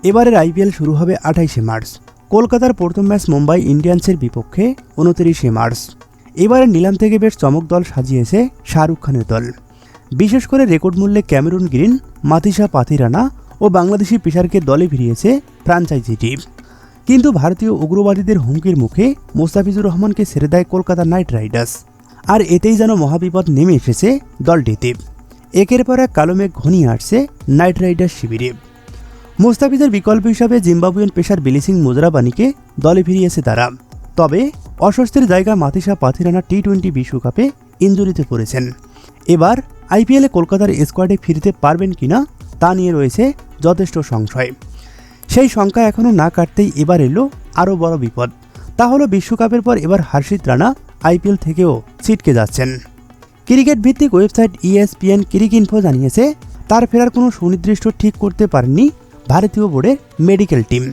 এবারের আইপিএল শুরু হবে 28শে মার্চ। কলকাতার প্রথম ম্যাচ মুম্বাই ইন্ডিয়ান্সের বিপক্ষে 29শে মার্চ। এবারের নিলাম থেকে বেশ চমক দল সাজিয়েছে শাহরুখ খানের দল। বিশেষ করে রেকর্ড মূল্যে ক্যামেরুন গ্রিন, মাথিসা পাথিরানা ও বাংলাদেশি পেসারকে দলে ভিড়িয়েছে ফ্র্যাঞ্চাইজিটি। কিন্তু ভারতীয় উগ্রবাদীদের হুমকির মুখে মোস্তাফিজুর রহমানকে ছেড়ে দেয় কলকাতা নাইট রাইডার্স। আর এতেই যেন মহাবিপদ নেমে এসেছে দলটিতে। একের পর এক কালো মেঘ ঘনিয়ে আসছে নাইট রাইডার্স শিবিরে। মোস্তাফিজের বিকল্প হিসাবে জিম্বাবুয়ান পেসার বিলিসিং মুজরাবানিকে দলে ফিরিয়েছে তারা। তবে অস্বস্তির জায়গা মাথিসা পাথিরানা টি-20 বিশ্বকাপে ইনজুরিতে পড়েছেন। এবার আইপিএলে কলকাতার স্কোয়াডে ফিরতে পারবেন কিনা তা নিয়ে রয়েছে যথেষ্ট সংশয়। সেই শঙ্কা এখনও না কাটতেই এবার এলো আরও বড় বিপদ। তা হলো বিশ্বকাপের পর এবার হর্ষিত রানা আইপিএল থেকেও ছিটকে যাচ্ছেন। ক্রিকেট ভিত্তিক ওয়েবসাইট ESPN ক্রিকইনফো জানিয়েছে, তার ফেরার কোনো সুনির্দিষ্ট ঠিক করতে পারেনি ভারতীয় বোর্ডের মেডিকেল টিম।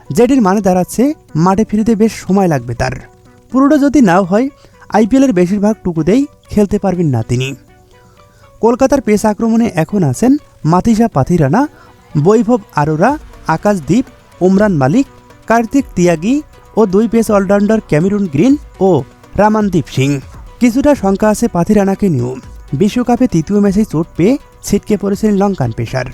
যেটির মানে দাঁড়াচ্ছে মাঠে ফিরতে বেশ সময় লাগবে তার। পুরোটা যদি নাও হয়, আইপিএলের বেশিরভাগ টুকুতেই খেলতে পারবেন না তিনি। কলকাতার পেস আক্রমণে এখন আছেন মাথিসা পাথিরানা, বৈভব আরোরা, আকাশদীপ, ওমরান মালিক, কার্তিক তিয়াগি ও দুই পেস অলরাউন্ডার ক্যামেরুন গ্রিন ও রামানদীপ সিং। কিছুটা শঙ্কা আছে পাথিরানাকে নিয়েও। বিশ্বকাপে তৃতীয় ম্যাচেই চোট পেয়ে ছিটকে পড়েছেন লঙ্কান পেসার।